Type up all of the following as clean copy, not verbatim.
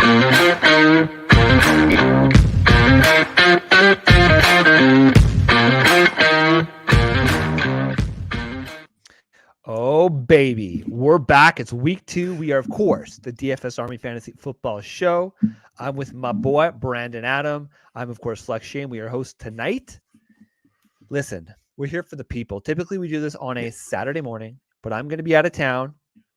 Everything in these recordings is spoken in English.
Oh, baby. We're back. It's week 2. We are, of course, the DFS Army Fantasy Football Show. I'm with my boy, Brandon Adam. I'm, of course, Flex Shane. We are hosts tonight. Listen, we're here for the people. Typically, we do this on a Saturday morning, but I'm going to be out of town.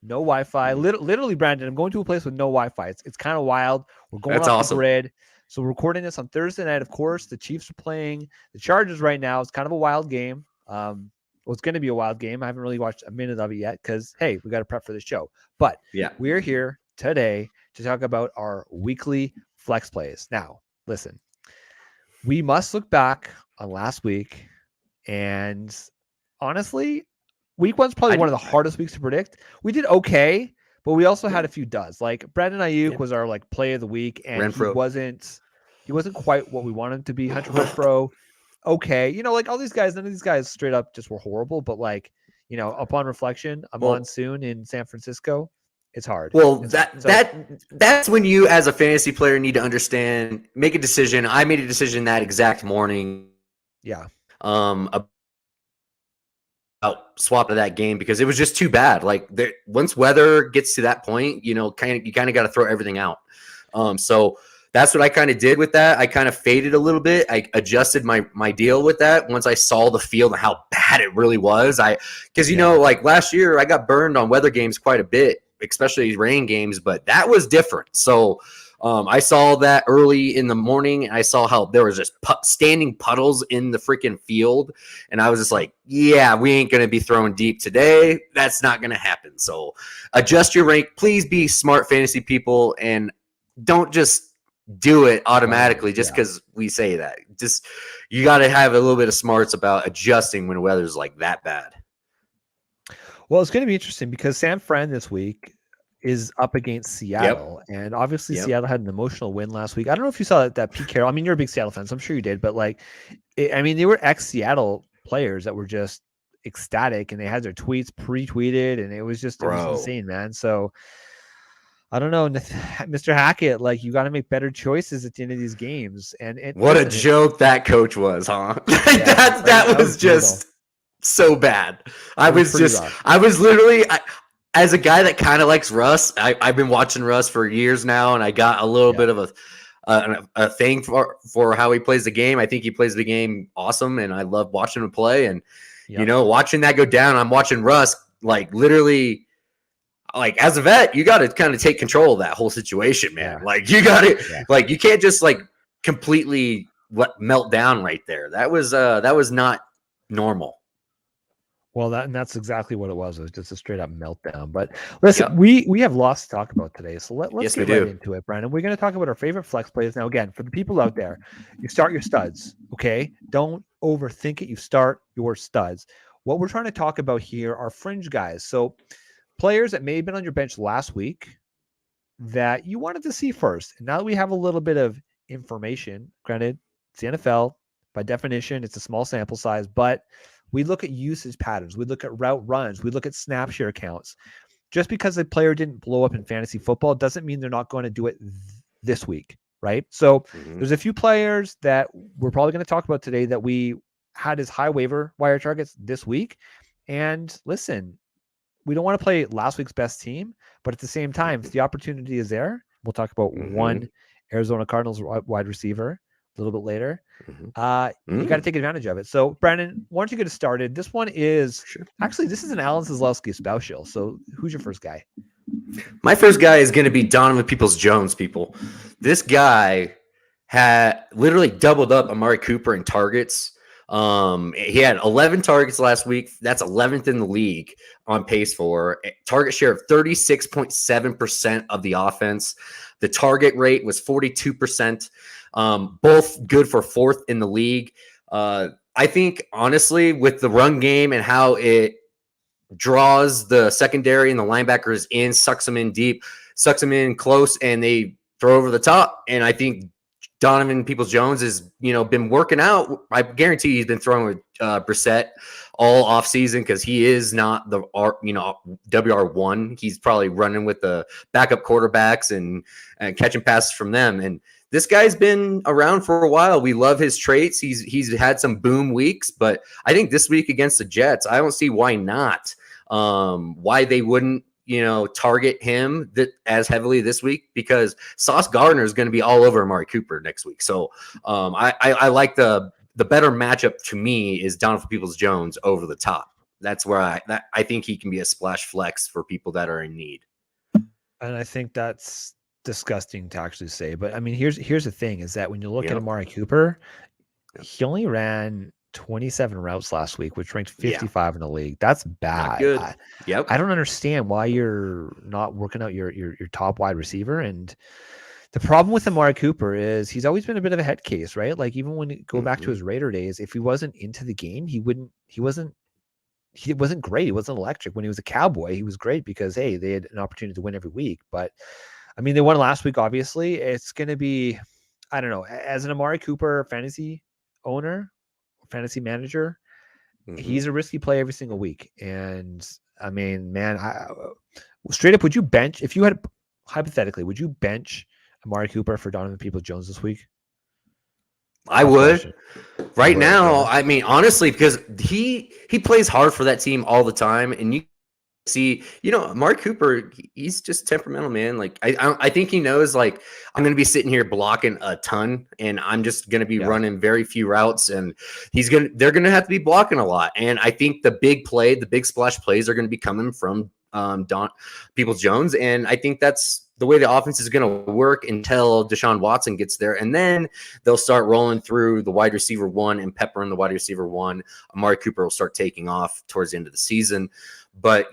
No Wi-Fi. Literally, Brandon, I'm going to a place with no Wi-Fi. It's kind of wild. We're going off the grid. So we're recording this on Thursday night. Of course, the Chiefs are playing the Chargers right now. It's kind of a wild game. Well, it's going to be a wild game. I haven't really watched a minute of it yet because, hey, we got to prep for the show. But yeah, we're here today to talk about our weekly flex plays. Now, listen, we must look back on last week. And honestly, week 1's probably one of the hardest weeks to predict. We did okay, but we also had a few duds. Like Brandon Ayuk was our play of the week, and he wasn't quite what we wanted him to be. Hunter Renfrow. Okay, all these guys, none of these guys straight up just were horrible, but upon reflection, a monsoon in San Francisco, it's hard. Well, that's when you as a fantasy player need to understand, make a decision. I made a decision that exact morning. Yeah. About swap of that game because it was just too bad. Once weather gets to that point, you kind of got to throw everything out. So that's what I kind of did with that. I kind of faded a little bit. I adjusted my deal with that once I saw the field and how bad it really was. Last year I got burned on weather games quite a bit, especially rain games, but that was different. So I saw that early in the morning. I saw how there was just standing puddles in the freaking field. And I was just like, yeah, we ain't going to be throwing deep today. That's not going to happen. So adjust your rank. Please be smart fantasy people and don't just do it automatically just because we say that. Just you got to have a little bit of smarts about adjusting when weather's like that bad. Well, it's going to be interesting because San Fran this week is up against Seattle, and obviously Seattle had an emotional win last week. I don't know if you saw that Pete Carroll. I mean, you're a big Seattle fan, so I'm sure you did. But they were ex-Seattle players that were just ecstatic, and they had their tweets pre-tweeted, and it was insane, man. So I don't know, Mr. Hackett. You got to make better choices at the end of these games. And what a joke that coach was, huh? that was just so bad. I was literally. As a guy that kind of likes Russ, I've been watching Russ for years now, and I got a little bit of a thing for how he plays the game. I think he plays the game awesome, and I love watching him play. And watching that go down, I'm watching Russ literally. As a vet, you got to kind of take control of that whole situation, man. You got to you can't just completely melt down right there. That was not normal. Well, that's exactly what it was. It was just a straight up meltdown. But listen, we have lots to talk about today. So let's get right into it, Brandon. We're going to talk about our favorite flex plays. Now, again, for the people out there, you start your studs, okay? Don't overthink it. You start your studs. What we're trying to talk about here are fringe guys. So players that may have been on your bench last week that you wanted to see first. And now that we have a little bit of information, granted, it's the NFL. By definition, it's a small sample size, but we look at usage patterns. We look at route runs. We look at snap share counts. Just because a player didn't blow up in fantasy football doesn't mean they're not going to do it this week, right? So there's a few players that we're probably going to talk about today that we had as high waiver wire targets this week. And listen, we don't want to play last week's best team, but at the same time, if the opportunity is there, we'll talk about one Arizona Cardinals wide receiver a little bit later. You got to take advantage of it. So, Brandon, why don't you get us started? This one is actually, this is an Alan Zaslowski special. So, who's your first guy? My first guy is going to be Donovan Peoples-Jones, people. This guy had literally doubled up Amari Cooper in targets. He had 11 targets last week. That's 11th in the league on pace for target share of 36.7% of the offense. The target rate was 42%. Both good for 4th in the league. I think, honestly, with the run game and how it draws the secondary and the linebackers in, sucks them in deep, sucks them in close, and they throw over the top. And I think Donovan Peoples-Jones has, been working out. I guarantee he's been throwing with Brissett all off season because he is not the WR1. He's probably running with the backup quarterbacks and catching passes from them. And this guy's been around for a while. We love his traits. He's had some boom weeks, but I think this week against the Jets, I don't see why not. Why they wouldn't target him as heavily this week, because Sauce Gardner is going to be all over Amari Cooper next week. So I like the better matchup to me is Donovan Peoples-Jones over the top. That's where I think he can be a splash flex for people that are in need. And I think that's disgusting to actually say, but I mean, here's the thing is that when you look at Amari Cooper, he only ran 27 routes last week, which ranked 55 in the league. That's bad. Not good. I don't understand why you're not working out your top wide receiver. And the problem with Amari Cooper is he's always been a bit of a head case, right? Like even when you go back to his Raider days, if he wasn't into the game, he wasn't great. He wasn't electric. When he was a Cowboy, he was great because, hey, they had an opportunity to win every week. But I mean, they won last week, obviously. It's going to be, I don't know, as an Amari Cooper fantasy owner, fantasy manager, he's a risky play every single week. And I mean, man, straight up, would you bench, if you had, hypothetically, would you bench Amari Cooper for Donovan Peoples-Jones this week? I would. Right now, I mean, honestly, because he plays hard for that team all the time, and you see, Amari Cooper, he's just temperamental, man. Like I think he knows, like, I'm going to be sitting here blocking a ton, and I'm just going to be running very few routes, and they're going to have to be blocking a lot. And I think the big splash plays are going to be coming from Peoples-Jones, and I think that's the way the offense is going to work until Deshaun Watson gets there. And then they'll start rolling through the wide receiver one and peppering the wide receiver one. Amari Cooper will start taking off towards the end of the season. But,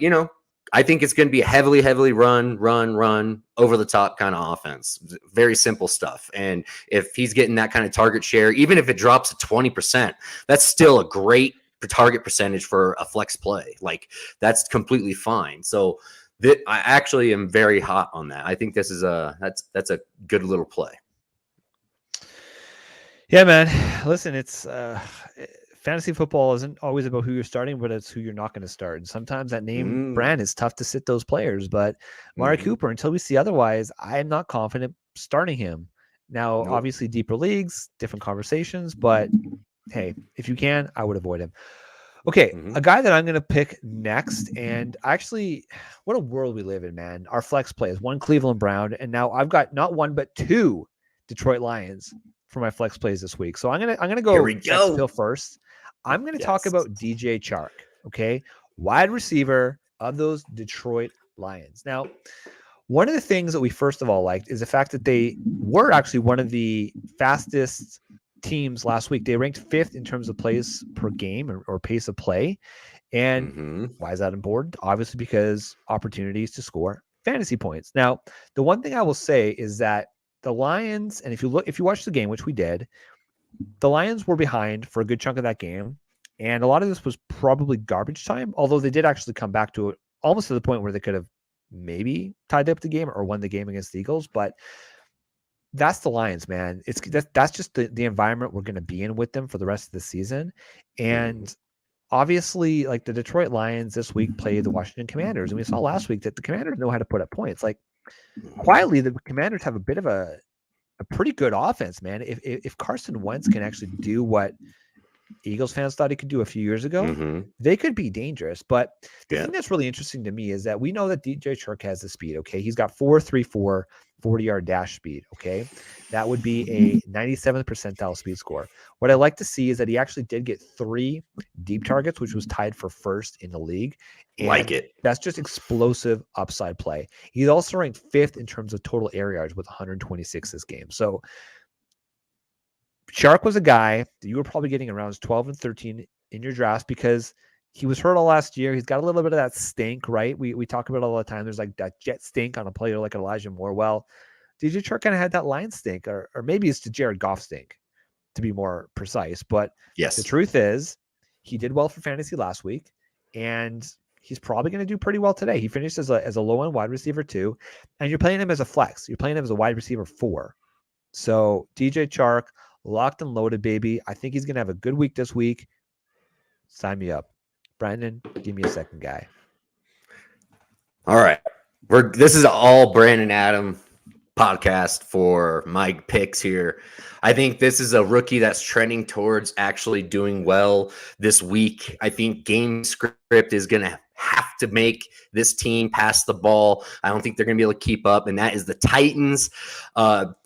I think it's going to be a heavily run over the top kind of offense. Very simple stuff. And if he's getting that kind of target share, even if it drops to 20%, that's still a great target percentage for a flex play. That's completely fine. So I actually am very hot on that. I think this is that's a good little play. Yeah, man. Listen, it's fantasy football isn't always about who you're starting, but it's who you're not going to start. And sometimes that name brand is tough to sit those players. But Amari Cooper, until we see otherwise, I am not confident starting him. Now, obviously, deeper leagues, different conversations. But hey, if you can, I would avoid him. Okay, a guy that I'm going to pick next, and actually, what a world we live in, man. Our flex plays, one Cleveland Brown, and now I've got not one but two Detroit Lions for my flex plays this week. So I'm gonna go Pill first. I'm going to talk about DJ Chark, okay, wide receiver of those Detroit Lions. Now, one of the things that we first of all liked is the fact that they were actually one of the fastest teams last week. They ranked 5th in terms of plays per game or pace of play. And why is that important? Obviously, because opportunities to score fantasy points. Now, the one thing I will say is that the Lions, and if you watch the game, which we did, the Lions were behind for a good chunk of that game. And a lot of this was probably garbage time, although they did actually come back to it almost to the point where they could have maybe tied up the game or won the game against the Eagles. But that's the Lions, man. That's just the environment we're going to be in with them for the rest of the season. And obviously, like, the Detroit Lions this week play the Washington Commanders. And we saw last week that the Commanders know how to put up points. Like, quietly, the Commanders have a bit of a pretty good offense, man. If Carson Wentz can actually do what Eagles fans thought he could do a few years ago, they could be dangerous. But the thing that's really interesting to me is that we know that DJ Chark has the speed, okay? He's got 4.34 40-yard dash speed, okay? That would be a 97th percentile speed score. What I like to see is that he actually did get 3 deep targets, which was tied for first in the league. And like it. That's just explosive upside play. He's also ranked 5th in terms of total air yards with 126 this game. So Chark was a guy that you were probably getting around 12 and 13 in your drafts because he was hurt all last year. He's got a little bit of that stink, right? We talk about it all the time. There's like that jet stink on a player like Elijah Moore. Well, DJ Chark kind of had that line stink, or maybe it's the Jared Goff stink, to be more precise. But the truth is, he did well for fantasy last week, and he's probably going to do pretty well today. He finished as a low-end wide receiver 2, and you're playing him as a flex. You're playing him as a wide receiver 4. So DJ Chark, locked and loaded, baby. I think he's going to have a good week this week. Sign me up. Brandon, give me a second guy. All right. This is all Brandon Adam podcast for my picks here. I think this is a rookie that's trending towards actually doing well this week. I think game script is going to have to make this team pass the ball. I don't think they're going to be able to keep up, and that is the Titans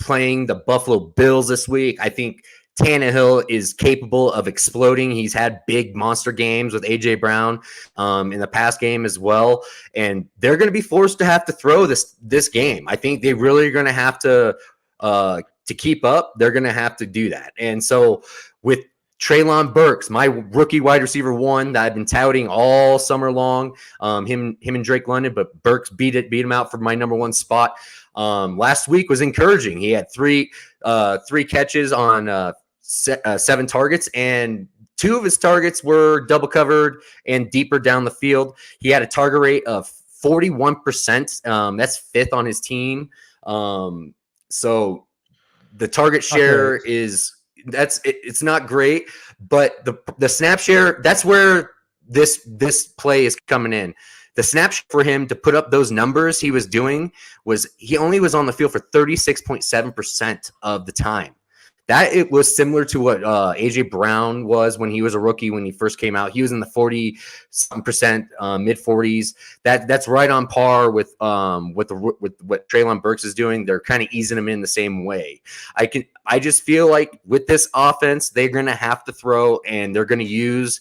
playing the Buffalo Bills this week. I think Tannehill is capable of exploding. He's had big monster games with A.J. Brown in the past game as well, and they're going to be forced to have to throw this game. I think they really are going to have to keep up. They're going to have to do that. And so with Treylon Burks, my rookie wide receiver one that I've been touting all summer long, him and Drake London, but Burks beat him out for my number one spot. Last week was encouraging. He had three catches on 7 targets, and 2 of his targets were double covered and deeper down the field. He had a target rate of 41%. That's 5th on his team. So the target share it's not great, but the snap share, that's where this play is coming in. The snap for him to put up those numbers he was doing was he only was on the field for 36.7% of the time. That it was similar to what A.J. Brown was when he was a rookie when he first came out. He was in the 40% mid 40s. That's right on par with what Treylon Burks is doing. They're kind of easing him in the same way. I just feel like with this offense, they're going to have to throw, and they're going to use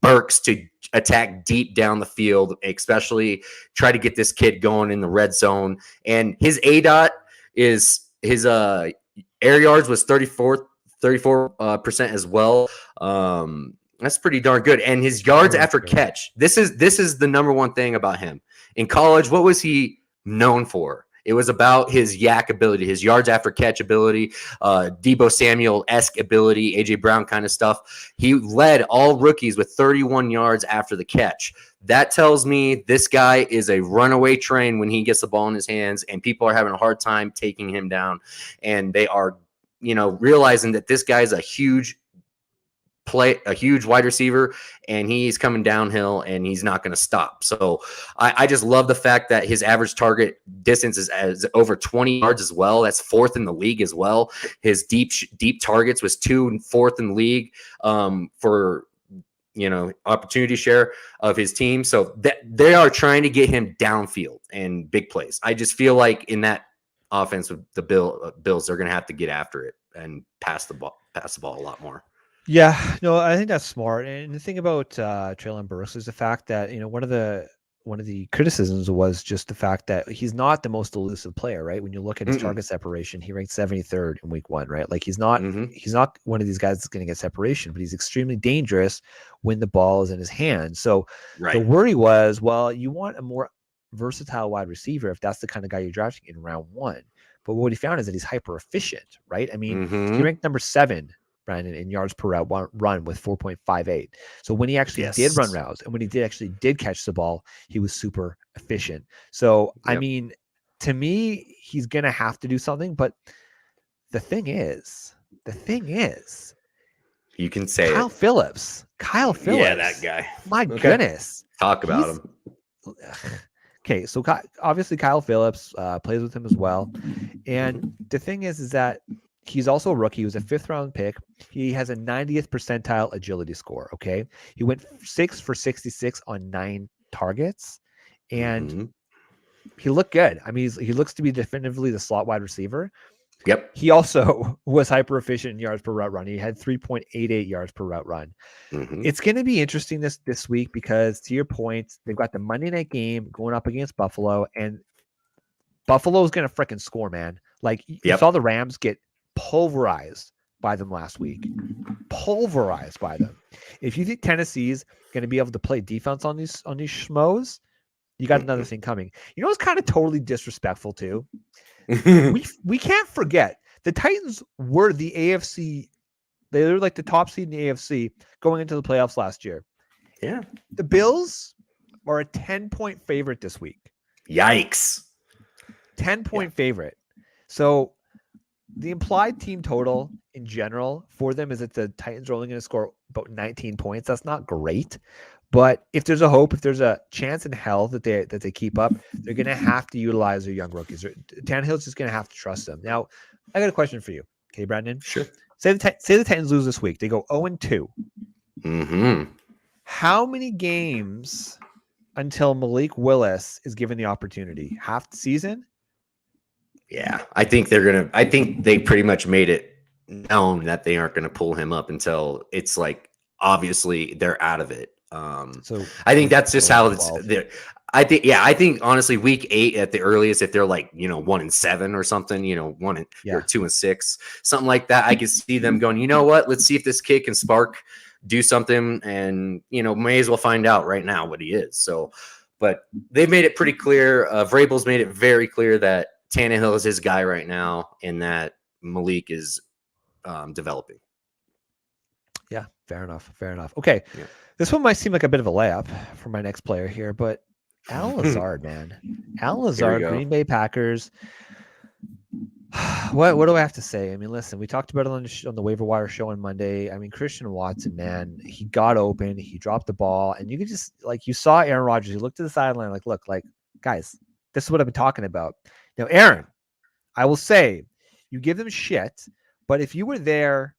Burks to attack deep down the field, especially try to get this kid going in the red zone. And his ADOT is his air yards was 34% as well. That's pretty darn good. And his yards after catch. This is the number one thing about him. In college, what was he known for? It was about his yak ability, his yards after catch ability, Deebo Samuel-esque ability, A.J. Brown kind of stuff. He led all rookies with 31 yards after the catch. That tells me this guy is a runaway train when he gets the ball in his hands, and people are having a hard time taking him down. And they are, realizing that this guy is a huge wide receiver, and he's coming downhill and he's not going to stop. So I just love the fact that his average target distance is over 20 yards as well. That's 4th in the league as well. His deep targets was 4th in the league for opportunity share of his team. So they are trying to get him downfield and big plays. I just feel like in that offense with the Bills, they're going to have to get after it and pass the ball a lot more. Yeah, no, I think that's smart. And the thing about Treylon Burks is the fact that one of the criticisms was just the fact that he's not the most elusive player, right? When you look at his target separation, he ranked 73rd in week 1, right? Like he's not one of these guys that's going to get separation, but he's extremely dangerous when the ball is in his hand. So the worry was, well, you want a more versatile wide receiver if that's the kind of guy you're drafting in round 1. But what he found is that he's hyper efficient, right? I mean, he ranked number 7. Brandon, in yards per route run with 4.58. So when he actually did run routes and when he did catch the ball, he was super efficient. So, I mean, to me, he's going to have to do something. But the thing is, you can say Kyle Phillips. Yeah, that guy. My goodness. Talk about him. Okay, so obviously Kyle Phillips plays with him as well. And the thing is that he's also a rookie. He was a 5th round pick. He has a 90th percentile agility score. Okay. He went 6 for 66 on 9 targets, and he looked good. I mean, he looks to be definitively the slot wide receiver. Yep. He also was hyper efficient in yards per route run. He had 3.88 yards per route run. It's going to be interesting this week because, to your point, they've got the Monday night game going up against Buffalo, and Buffalo is going to freaking score, man. Like you saw the Rams get pulverized by them last week. Pulverized by them. If you think Tennessee's going to be able to play defense on these schmoes, you got another thing coming. It's kind of totally disrespectful too. we can't forget the Titans were the AFC. They were like the top seed in the AFC going into the playoffs last year. Yeah. The Bills are a 10-point favorite this week. Yikes. 10-point favorite. So the implied team total in general for them is that the Titans are only going to score about 19 points. That's not great. But if there's a hope, if there's a chance in hell that they keep up, they're going to have to utilize their young rookies. Tannehill's just going to have to trust them. Now, I got a question for you. Okay, Brandon? Sure. Say the Titans lose this week. They go 0-2. Mm-hmm. How many games until Malik Willis is given the opportunity? Half the season? Yeah, I think they pretty much made it known that they aren't going to pull him up until it's like, obviously they're out of it. So I think that's just how it's there. I think honestly, week 8 at the earliest, if they're like, 1-7 or something, or 2-6, something like that, I could see them going, you know what, let's see if this kid can do something, and may as well find out right now what he is. So, but they've made it pretty clear. Vrabel's made it very clear that Tannehill is his guy right now, and that Malik is developing. Yeah, fair enough. Okay. Yeah. This one might seem like a bit of a layup for my next player here, but Allen Lazard, man. Allen Lazard, Green Bay Packers. What do I have to say? I mean, listen, we talked about it on the waiver wire show on Monday. I mean, Christian Watson, man, he got open, he dropped the ball, and you could just, like, you saw Aaron Rodgers. He looked to the sideline, like, look, like, guys, this is what I've been talking about. Now, Aaron, I will say, you give them shit, but if you were there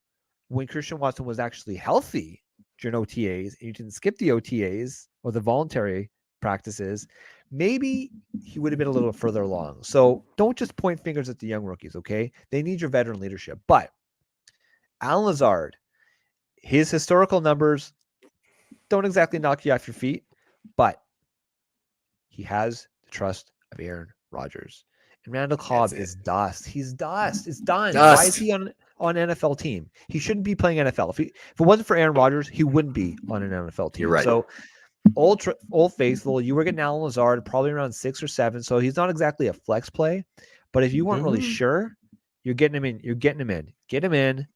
when Christian Watson was actually healthy during OTAs, and you didn't skip the OTAs or the voluntary practices, maybe he would have been a little further along. So don't just point fingers at the young rookies, okay? They need your veteran leadership. But Allen Lazard, his historical numbers don't exactly knock you off your feet, but he has the trust of Aaron Rodgers. And Randall Cobb is dust. He's dust. It's done. Why is he on an NFL team? He shouldn't be playing NFL. If it wasn't for Aaron Rodgers, he wouldn't be on an NFL team. You're right. So old faithful, you were getting Allen Lazard probably around 6 or 7. So he's not exactly a flex play. But if you weren't really sure, you're getting him in. Get him in.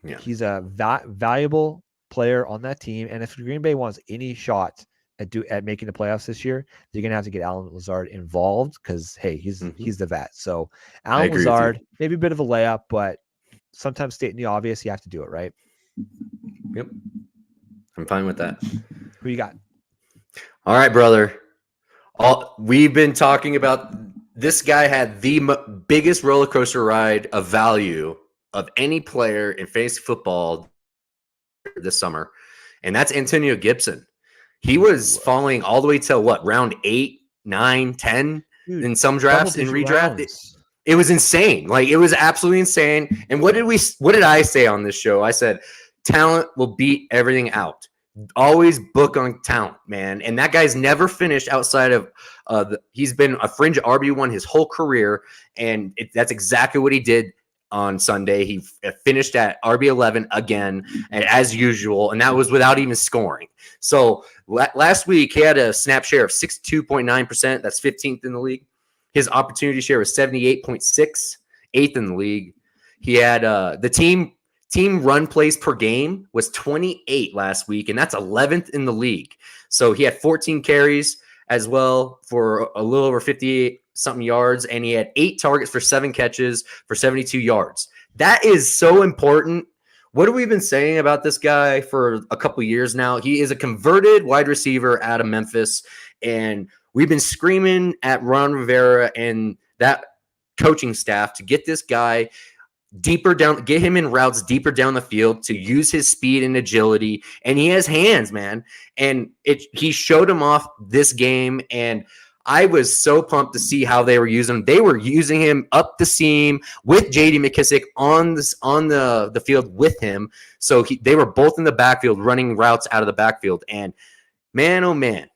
Yeah. He's a valuable player on that team. And if Green Bay wants any shot at making the playoffs this year, they're gonna have to get Allen Lazard involved because he's the vet. So Allen Lazard, maybe a bit of a layup, but sometimes stating the obvious, you have to do it, right? Yep, I'm fine with that. Who you got? All right, brother. We've been talking about this guy had the biggest roller coaster ride of value of any player in fantasy football this summer, and that's Antonio Gibson. He was falling all the way to round 8, 9, 10 in some drafts and redraft. It was insane. Like, it was absolutely insane. And what did I say on this show? I said, talent will beat everything out. Always book on talent, man. And that guy's never finished outside of he's been a fringe RB1 his whole career. And that's exactly what he did on Sunday. He finished at RB11 again, as usual, and that was without even scoring. So last week, he had a snap share of 62.9%. That's 15th in the league. His opportunity share was 78.6, 8th in the league. He had the team run plays per game was 28 last week, and that's 11th in the league. So he had 14 carries as well for a little over 58-something yards, and he had 8 targets for 7 catches for 72 yards. That is so important. What have we been saying about this guy for a couple years now? He is a converted wide receiver out of Memphis, and we've been screaming at Ron Rivera and that coaching staff to get this guy deeper down, get him in routes deeper down the field to use his speed and agility. And he has hands, man. And he showed him off this game. And I was so pumped to see how they were using him. They were using him up the seam with J.D. McKissic on the field with him. So they were both in the backfield running routes out of the backfield. And man, oh man,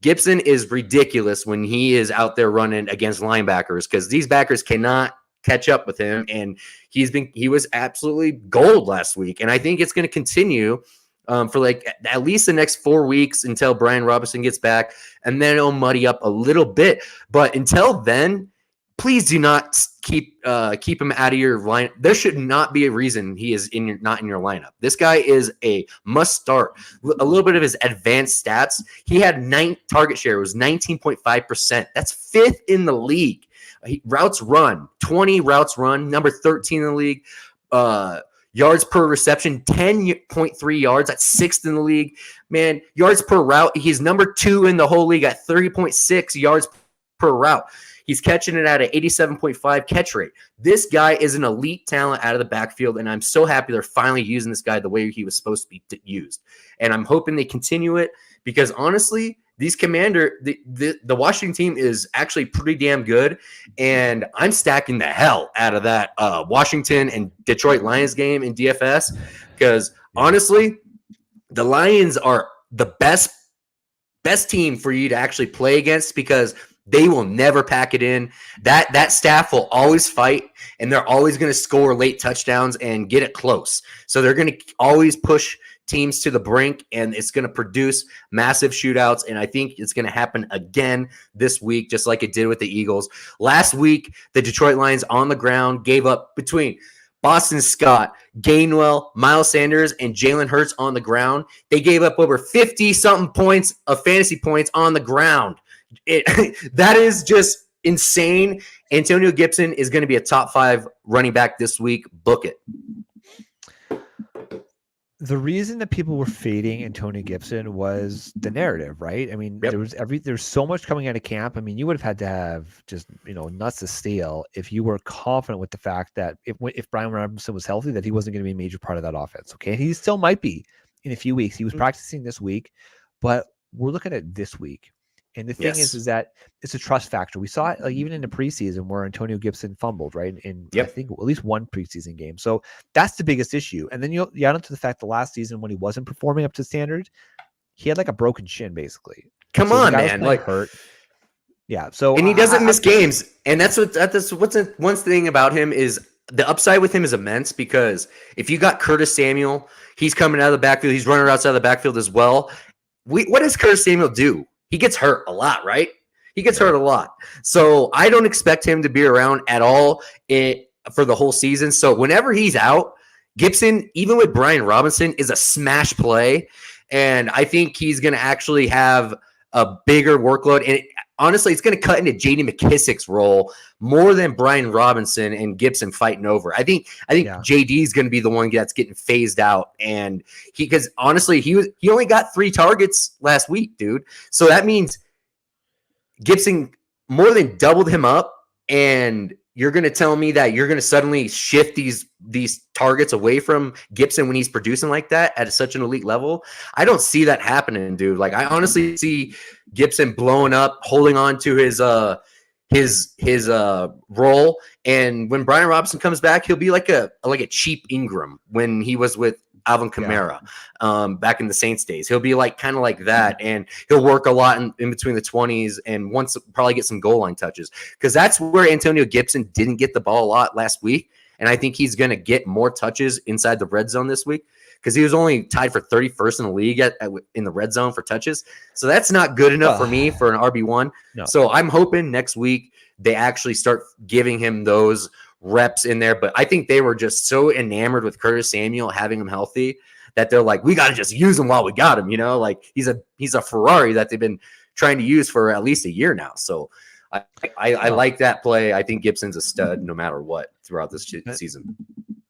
Gibson is ridiculous when he is out there running against linebackers because these backers cannot catch up with him. And he was absolutely gold last week. And I think it's going to continue for like at least the next 4 weeks until Brian Robinson gets back, and then it'll muddy up a little bit. But until then, please do not keep him out of your line. There should not be a reason he is not in your lineup. This guy is a must start. A little bit of his advanced stats. He had 9 target share. It was 19.5%. That's 5th in the league. Routes run, 20 routes run, number 13 in the league. Yards per reception, 10.3 yards. That's sixth in the league. Man, yards per route, he's number 2 in the whole league at 30.6 yards per route. He's catching it at an 87.5 catch rate. This guy is an elite talent out of the backfield, and I'm so happy they're finally using this guy the way he was supposed to be used. And I'm hoping they continue it because, honestly, the Washington team is actually pretty damn good, and I'm stacking the hell out of that Washington and Detroit Lions game in DFS because, honestly, the Lions are the best team for you to actually play against because they will never pack it in. That staff will always fight, and they're always going to score late touchdowns and get it close. So they're going to always push teams to the brink, and it's going to produce massive shootouts, and I think it's going to happen again this week, just like it did with the Eagles. Last week, the Detroit Lions on the ground gave up between Boston Scott, Gainwell, Miles Sanders, and Jalen Hurts on the ground. They gave up over 50-something points of fantasy points on the ground. That is just insane. Antonio Gibson is going to be a top 5 running back this week. Book it. The reason that people were fading Antonio Gibson was the narrative, right? I mean, there's so much coming out of camp. I mean, you would have had to have just, nuts to steal if you were confident with the fact that if Brian Robinson was healthy, that he wasn't going to be a major part of that offense. Okay. He still might be in a few weeks. He was practicing this week, but we're looking at this week. And the thing is that it's a trust factor. We saw it like even in the preseason where Antonio Gibson fumbled, right? In I think at least one preseason game. So that's the biggest issue. And then you add on to the fact the last season when he wasn't performing up to standard, he had like a broken shin basically. Come on, man. Like hurt. Yeah. So and he doesn't miss games. And that's what's one thing about him is the upside with him is immense because if you got Curtis Samuel, he's coming out of the backfield, he's running outside the backfield as well. What does Curtis Samuel do? He gets hurt a lot, right? He gets hurt a lot. So I don't expect him to be around at all for the whole season. So whenever he's out, Gibson, even with Brian Robinson, is a smash play. And I think he's going to actually have a bigger workload. And honestly, it's going to cut into J.D. McKissick's role more than Brian Robinson and Gibson fighting over. I think J.D. is going to be the one that's getting phased out, and because honestly, he only got 3 targets last week, dude. So that means Gibson more than doubled him up, and you're going to tell me that you're going to suddenly shift these targets away from Gibson when he's producing like that at such an elite level? I don't see that happening, dude. Like I honestly see Gibson blowing up, holding on to his role, and when Brian Robinson comes back, he'll be like a cheap Ingram when he was with Alvin Kamara back in the Saints days. He'll be like kind of like that, and he'll work a lot in between the 20s and once probably get some goal line touches because that's where Antonio Gibson didn't get the ball a lot last week, and I think he's going to get more touches inside the red zone this week because he was only tied for 31st in the league in the red zone for touches. So that's not good enough for me for an RB1. No. So I'm hoping next week they actually start giving him those reps in there. But I think they were just so enamored with Curtis Samuel having him healthy that they're like, we got to just use him while we got him. Like he's a Ferrari that they've been trying to use for at least a year now. So I like that play. I think Gibson's a stud no matter what throughout this season.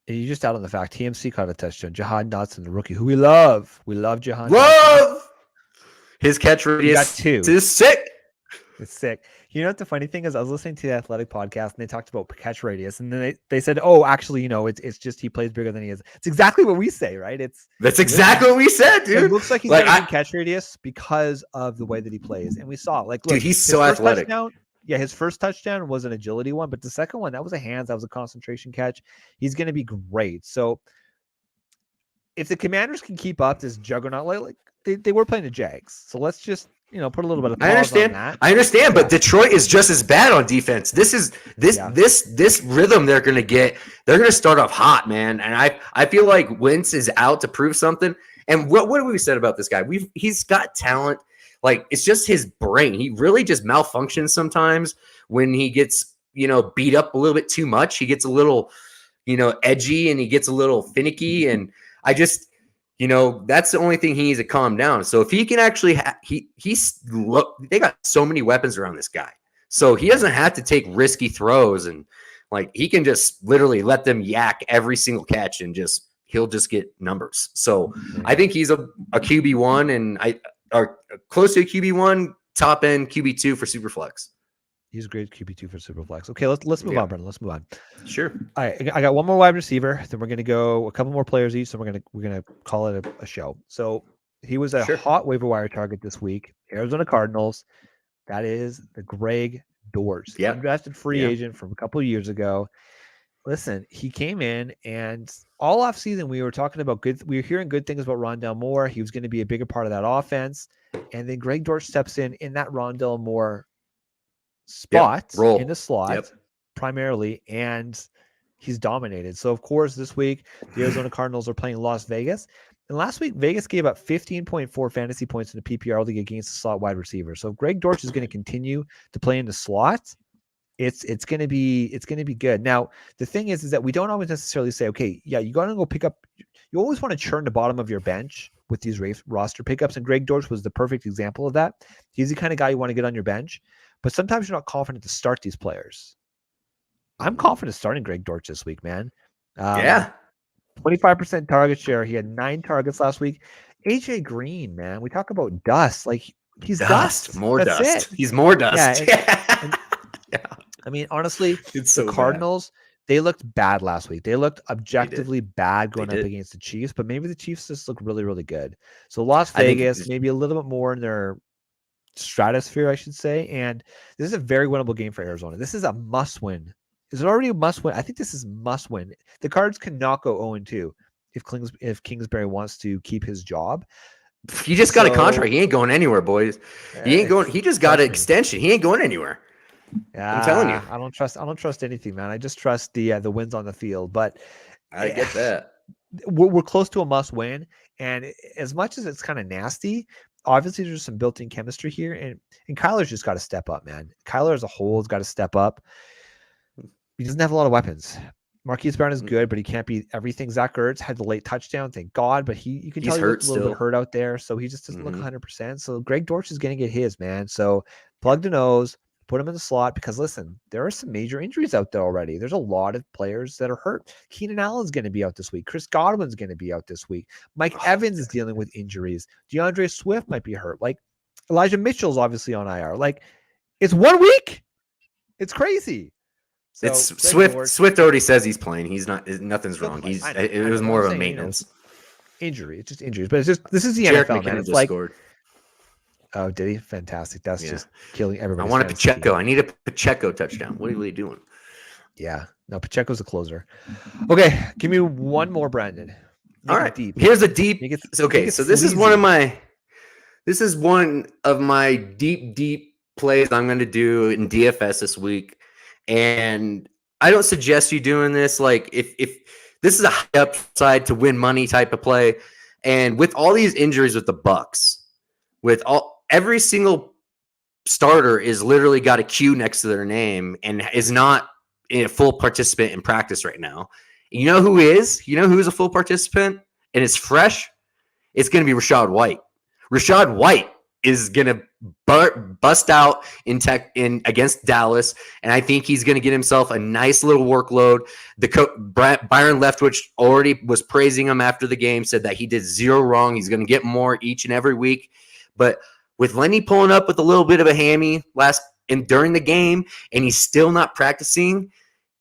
You just out on the fact TMC caught a touchdown. Jahan Dotson, the rookie, who we love. We love Jahan. Love his catch radius. Got 2. It's sick. It's sick. You know what the funny thing is? I was listening to the Athletic podcast and they talked about catch radius, and then they said, "Oh, actually, it's just he plays bigger than he is." It's exactly what we say, right? That's exactly what we said, dude. It looks like he's got a catch radius because of the way that he plays, and we saw dude, he's so athletic. His first touchdown was an agility one, but the second one, that was a hands, that was a concentration catch. He's going to be great. So if the Commanders can keep up this juggernaut, like they were playing the Jags, so let's just put a little bit of pause on that. I understand, but Detroit is just as bad on defense. This rhythm they're going to get. They're going to start off hot, man. And I feel like Wentz is out to prove something. And what have we said about this guy? He's got talent. Like, it's just his brain. He really just malfunctions sometimes when he gets, beat up a little bit too much. He gets a little, edgy, and he gets a little finicky. And I just, that's the only thing he needs to calm down. So if he can actually, they got so many weapons around this guy. So he doesn't have to take risky throws, and like he can just literally let them yak every single catch and just he'll just get numbers. So I think he's a QB1 and are close to a QB1, top end QB2 for Superflex. He's a great QB2 for Superflex. Okay, let's move on, Brendan. Let's move on. Sure. All right, I got one more wide receiver. Then we're gonna go a couple more players each. So we're gonna call it a show. So he was a hot waiver wire target this week. Arizona Cardinals. That is the Greg Dortch, undrafted free agent from a couple of years ago. Listen, he came in and all offseason we were talking about we were hearing good things about Rondale Moore. He was going to be a bigger part of that offense. And then Greg Dortch steps in that Rondale Moore spot in the slot primarily, and he's dominated. So of course this week the Arizona Cardinals are playing Las Vegas, and last week Vegas gave up 15.4 fantasy points in the PPR league against the slot wide receiver. So if Greg Dortch is going to continue to play in the slot, it's going to be good. Now the thing is that we don't always necessarily say, okay, you got to go pick up. You always want to churn the bottom of your bench with these roster pickups, and Greg Dortch was the perfect example of that. He's the kind of guy you want to get on your bench. But sometimes you're not confident to start these players. I'm confident starting Greg Dortch this week, man. 25% target share. He had 9 targets last week. AJ Green, man. We talk about dust. Like, he's dust. More That's dust. it. He's more dust. I mean, honestly, it's so the Cardinals, they looked bad last week. They looked objectively bad going up against the Chiefs, but maybe the Chiefs just look really, really good. So Las Vegas, maybe a little bit more in their stratosphere, I should say. And this is a very winnable game for Arizona. This is a must win. Is it already a must win? I think this is must win. The Cards cannot go 0-2 if Kingsbury wants to keep his job. He just got a contract. He ain't going anywhere, boys. He ain't going. He just got an extension. He ain't going anywhere. I'm telling you. I don't trust anything, man. I just trust the wins on the field. But I get that. We're close to a must win. And as much as it's kind of nasty, obviously there's some built-in chemistry here, and Kyler's just got to step up, man. Kyler as a whole has got to step up. He doesn't have a lot of weapons. Marquise Brown is good, but he can't be everything. Zach Ertz had the late touchdown, thank God, but you can tell he's a little bit hurt out there, so he just doesn't look 100%. So Greg Dortch is going to get his, man. So plug the nose, put him in the slot, because listen, there are some major injuries out there already. There's a lot of players that are hurt. Keenan Allen's going to be out this week. Chris Godwin's going to be out this week. Mike Evans is dealing with injuries. DeAndre Swift might be hurt. Like, Elijah Mitchell's obviously on IR. Like, it's 1 week. It's crazy. So it's Swift already says he's playing. He's not. Nothing's wrong. It was more of a maintenance injury. It's just injuries, but it's just this is the NFL, man. It's like scored. Oh, did he? Fantastic. That's just killing everybody. I want a Pacheco. I need a Pacheco touchdown. What are you doing? Yeah. No, Pacheco's a closer. Okay. Give me one more, Brandon. All right. Deep. Here's a deep. Okay. So this is one of my deep plays I'm going to do in DFS this week. And I don't suggest you doing this. Like if this is a high upside to win money type of play. And with all these injuries with the Bucks, every single starter is literally got a Q next to their name and is not a full participant in practice right now. You know who is? You know who's a full participant and is fresh? It's going to be Rashad White. Rashad White is going to bust out in against Dallas, and I think he's going to get himself a nice little workload. Byron Leftwich already was praising him after the game, said that he did zero wrong. He's going to get more each and every week. But with Lenny pulling up with a little bit of a hammy during the game, and he's still not practicing,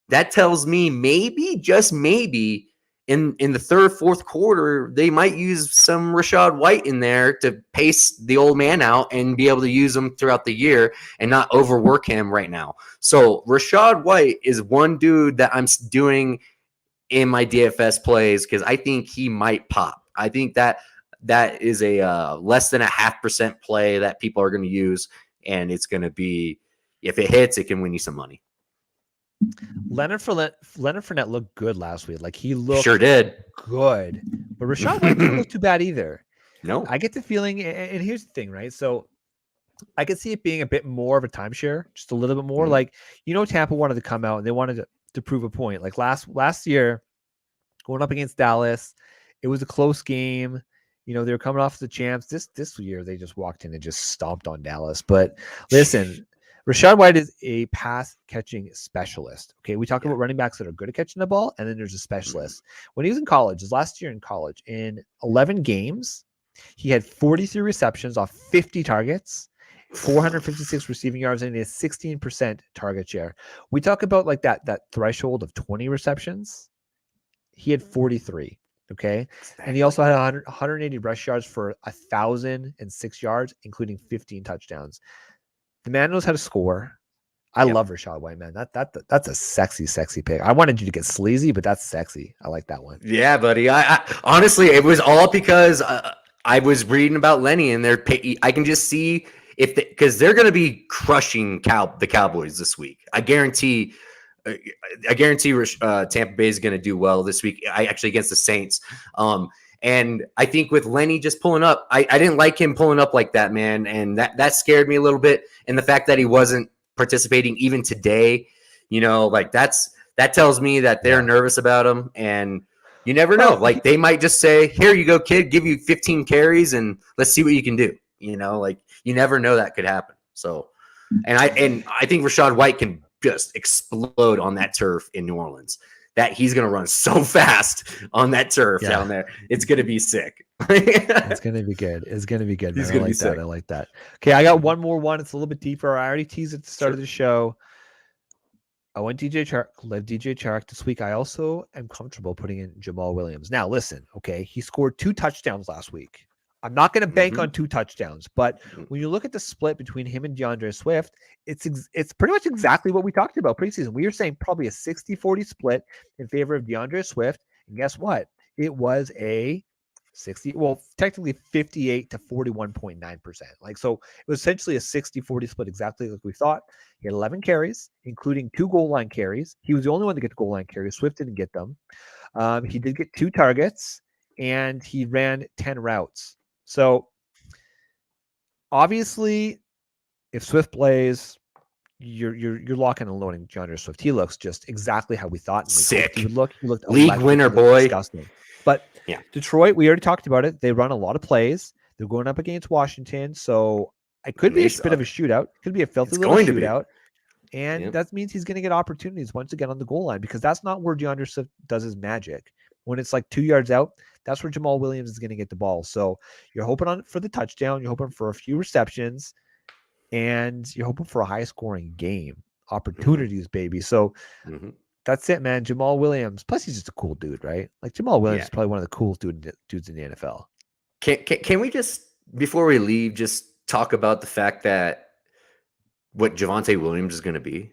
that tells me maybe, just maybe, in the third, fourth quarter, they might use some Rashad White in there to pace the old man out and be able to use him throughout the year and not overwork him right now. So Rashad White is one dude that I'm doing in my DFS plays because I think he might pop. I think that is a less than a 0.5% play that people are going to use, and it's going to be, if it hits, it can win you some money. Leonard Fournette looked good last week. Like, he looked sure did good, but Rashad White didn't look too bad either. No, I get the feeling, and here's the thing, right? So I could see it being a bit more of a timeshare, just a little bit more. Like, Tampa wanted to come out and they wanted to prove a point. Like last year, going up against Dallas, it was a close game. They were coming off the champs. This year, they just walked in and just stomped on Dallas. But listen, Rashad White is a pass catching specialist. Okay. We talk about running backs that are good at catching the ball, and then there's a specialist. When he was in college, his last year in college, in 11 games, he had 43 receptions off 50 targets, 456 receiving yards, and he has 16% target share. We talk about like that threshold of 20 receptions. He had 43. Okay. And he also had 180 rush yards for 1,006 yards, including 15 touchdowns. The man knows how to score. I love Rashad White, man. That's a sexy pick. I wanted you to get sleazy, but that's sexy. I like that one. Yeah, buddy. I honestly, it was all because I was reading about Lenny, and I can just see because they're going to be crushing the Cowboys this week. I guarantee Tampa Bay is going to do well this week. Actually against the Saints. And I think with Lenny just pulling up, I didn't like him pulling up like that, man. And that scared me a little bit. And the fact that he wasn't participating even today, like that tells me that they're nervous about him. And you never know. Like they might just say, here you go, kid, give you 15 carries and let's see what you can do. Like you never know that could happen. So, and I think Rashad White can just explode on that turf in New Orleans. That he's going to run so fast on that turf down there. It's going to be sick. It's going to be good. It's going to be good. He's I like that. I like that. Okay, I got one more. It's a little bit deeper. I already teased it at the start of the show. I went DJ Chark, led DJ Chark this week. I also am comfortable putting in Jamal Williams. Now, listen, okay, he scored 2 touchdowns last week. I'm not going to bank on 2 touchdowns, but when you look at the split between him and DeAndre Swift, it's pretty much exactly what we talked about preseason. We were saying probably a 60-40 split in favor of DeAndre Swift, and guess what? It was a technically 58 to 41.9%. Like, so it was essentially a 60-40 split, exactly like we thought. He had 11 carries, including 2 goal line carries. He was the only one to get the goal line carries. Swift didn't get them. He did get 2 targets, and he ran 10 routes. So obviously, if Swift plays, you're locking and loading DeAndre Swift. He looks just exactly how we thought. Sick. He looked league winner, boy. Disgusting. But Detroit, we already talked about it. They run a lot of plays. They're going up against Washington, so it could be a bit of a shootout. It could be a filthy little shootout. And that means he's going to get opportunities once again on the goal line, because that's not where DeAndre Swift does his magic. When it's like 2 yards out, that's where Jamal Williams is going to get the ball. So you're hoping for the touchdown. You're hoping for a few receptions, and you're hoping for a high-scoring game. Opportunities, baby. So that's it, man. Jamal Williams. Plus, he's just a cool dude, right? Like, Jamal Williams is probably one of the coolest dudes in the NFL. Can we just, before we leave, just talk about the fact that what Javonte Williams is going to be?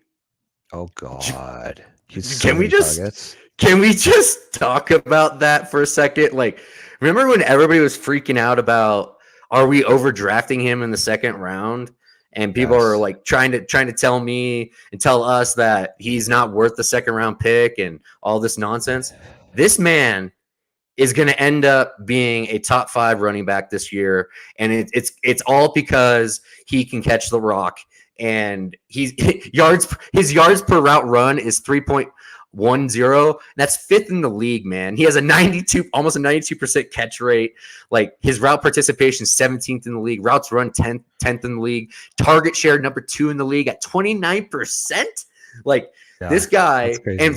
Oh, God. Can we just talk about that for a second? Like, remember when everybody was freaking out about, are we overdrafting him in the second round? And people are like trying to tell me and tell us that he's not worth the second round pick and all this nonsense. This man is going to end up being a top 5 running back this year, and it's all because he can catch the rock. And his yards per route run is 3.10. That's 5th in the league, man. He has almost a 92% catch rate. Like, his route participation is 17th in the league. Routes run 10th in the league. Target share number 2 in the league at 29%. Like, this guy, and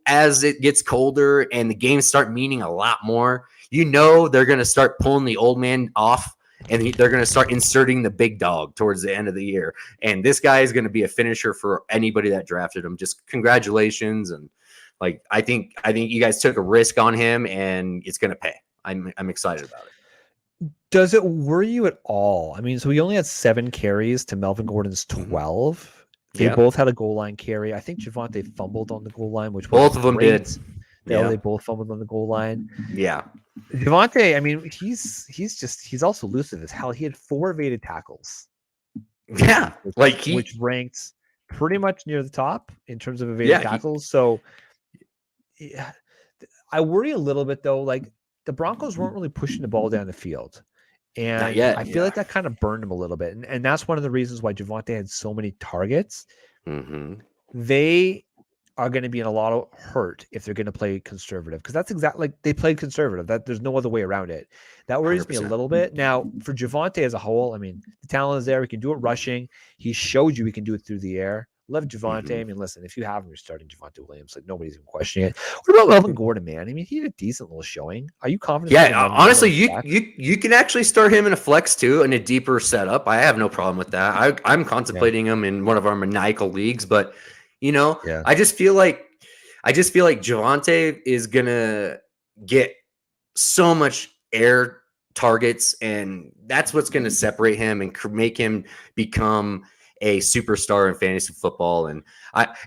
as it gets colder and the games start meaning a lot more, they're going to start pulling the old man off. And they're going to start inserting the big dog towards the end of the year. And this guy is going to be a finisher for anybody that drafted him. Just congratulations. And like, I think you guys took a risk on him, and it's going to pay. I'm excited about it. Does it worry you at all? I mean, so he only had 7 carries to Melvin Gordon's 12. They both had a goal line carry. I think Javonte fumbled on the goal line, which both of them did. They both fumbled on the goal line. Yeah. Javonte, I mean, he's also elusive as hell. He had 4 evaded tackles. Yeah. Which ranked pretty much near the top in terms of evaded tackles. So I worry a little bit, though. Like, the Broncos weren't really pushing the ball down the field. And I feel like that kind of burned him a little bit. And that's one of the reasons why Javonte had so many targets. They are going to be in a lot of hurt if they're going to play conservative, because that's exactly like they played conservative. That there's no other way around it. That worries 100%. me a little bit. Now, for Javonte as a whole, I mean, the talent is there. We can do it rushing. He showed you we can do it through the air. Love Javonte. I mean, listen, if you have him, you're starting Javonte Williams. Like, nobody's even questioning it. What about Melvin Gordon, man? I mean, he had a decent little showing. Are you confident? Yeah, honestly, you can actually start him in a flex too, in a deeper setup. I have no problem with that. I'm contemplating him in one of our maniacal leagues, but I just feel like Javonte is gonna get so much air targets, and that's what's going to separate him and make him become a superstar in fantasy football. And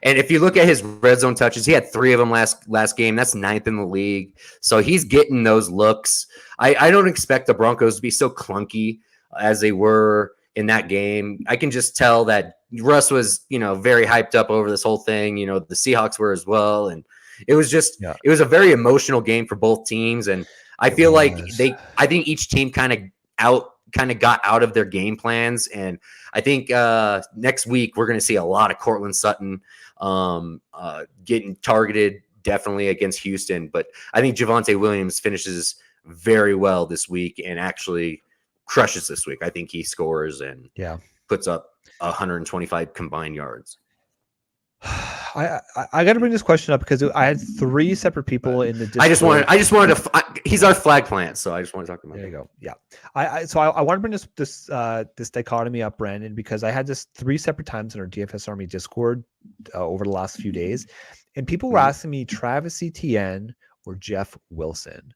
if you look at his red zone touches, he had 3 of them last game. That's 9th in the league. So he's getting those looks. I don't expect the Broncos to be so clunky as they were in that game. I can just tell that Russ was, very hyped up over this whole thing. The Seahawks were as well. And it was just, it was a very emotional game for both teams. And I feel like I think each team kind of got out of their game plans. And I think next week we're going to see a lot of Cortland Sutton getting targeted, definitely against Houston. But I think Javonte Williams finishes very well this week and actually crushes this week. I think he scores and puts up 125 combined yards. I got to bring this question up because I had 3 separate people in the Discord. I just wanted to. He's our flag plant, so I just want to talk to him. There you go. Yeah. I want to bring this dichotomy up, Brandon, because I had this 3 separate times in our DFS Army Discord over the last few days, and people were asking me Travis Etienne or Jeff Wilson.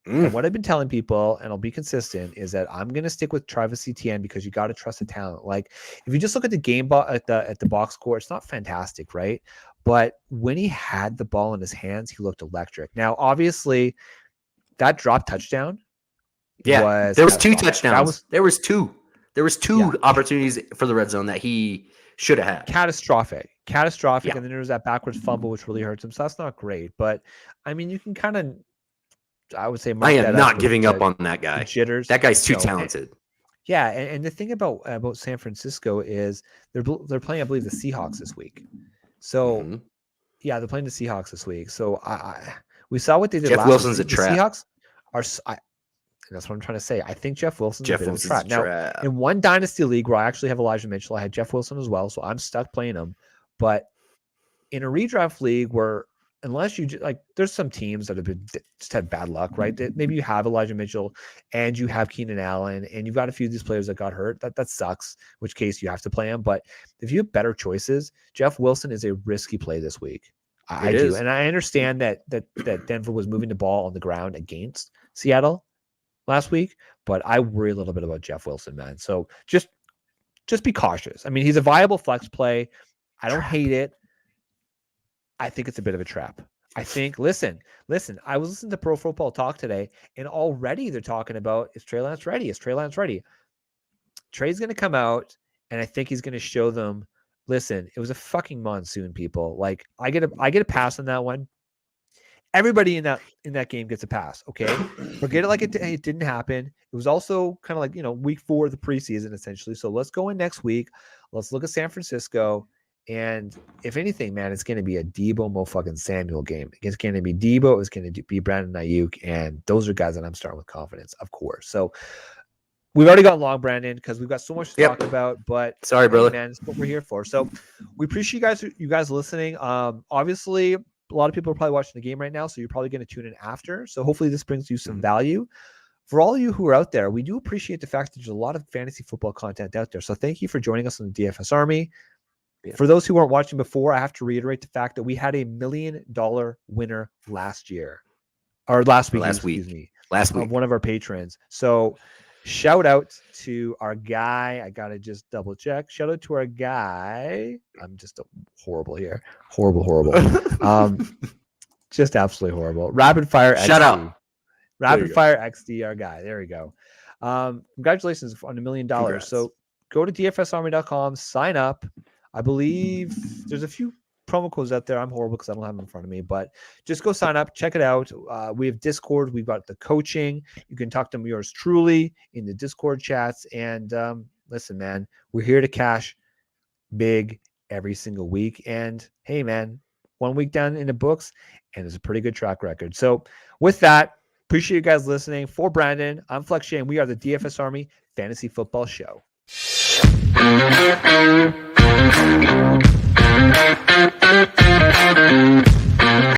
And what I've been telling people, and I'll be consistent, is that I'm going to stick with Travis Etienne because you got to trust the talent. Like, if you just look at the game at the box score, it's not fantastic, right? But when he had the ball in his hands, he looked electric. Now, obviously, that drop touchdown. There was 2 touchdowns. There was two opportunities for the red zone that he should have had. Catastrophic. And then there was that backwards fumble, which really hurts him. So that's not great. But I mean, you can kind of. I would say I am not giving up on that guy. Jitters. That guy's too talented. And the thing about San Francisco is they're playing, I believe, the Seahawks this week. So they're playing the Seahawks this week. So we saw what they did. Jeff last Wilson's week. a trap. The Seahawks are. That's what I'm trying to say. I think Jeff Wilson's a bit of a trap. Now, in one dynasty league where I actually have Elijah Mitchell, I had Jeff Wilson as well, so I'm stuck playing him. But in a redraft league where unless you there's some teams that have just had bad luck, right? Maybe you have Elijah Mitchell and you have Keenan Allen and you've got a few of these players that got hurt. That sucks, in which case you have to play him. But if you have better choices, Jeff Wilson is a risky play this week. I do. And I understand that Denver was moving the ball on the ground against Seattle last week, but I worry a little bit about Jeff Wilson, man. So just be cautious. I mean, he's a viable flex play. I don't hate it. I think it's a bit of a trap. I think, listen, I was listening to Pro Football Talk today, and already they're talking about, is Trey Lance ready? Trey's going to come out, and I think he's going to show them, listen, it was a fucking monsoon, people. Like, I get a pass on that one. Everybody in that game gets a pass, okay? Forget it like it didn't happen. It was also kind of like, week 4 of the preseason, essentially. So let's go in next week. Let's look at San Francisco. And if anything, man, it's going to be a Debo motherfucking Samuel game. It's going to be Debo. It's going to be Brandon Ayuk. And those are guys that I'm starting with confidence, of course. So we've already gone long, Brandon, because we've got so much to talk about. But sorry, brother, man, it's what we're here for. So we appreciate you guys listening. Obviously, a lot of people are probably watching the game right now, so you're probably going to tune in after. So hopefully this brings you some value. For all of you who are out there, we do appreciate the fact that there's a lot of fantasy football content out there. So thank you for joining us on the DFS Army. For those who weren't watching before, I have to reiterate the fact that we had $1 million winner last week. Of one of our patrons. So shout out to our guy. I got to just double check. Shout out to our guy. I'm just horrible here. Horrible. Just absolutely horrible. Rapid Fire XD. Shout out. Rapid Fire XD, our guy. There we go. Congratulations on $1 million. Congrats. So go to dfsarmy.com, sign up. I believe there's a few promo codes out there. I'm horrible because I don't have them in front of me, but just go sign up, check it out. We have Discord. We've got the coaching. You can talk to yours truly in the Discord chats. And listen, man, we're here to cash big every single week. And hey, man, 1 week down in the books, and there's a pretty good track record. So with that, appreciate you guys listening. For Brandon, I'm Flex Shane. We are the DFS Army Fantasy Football Show.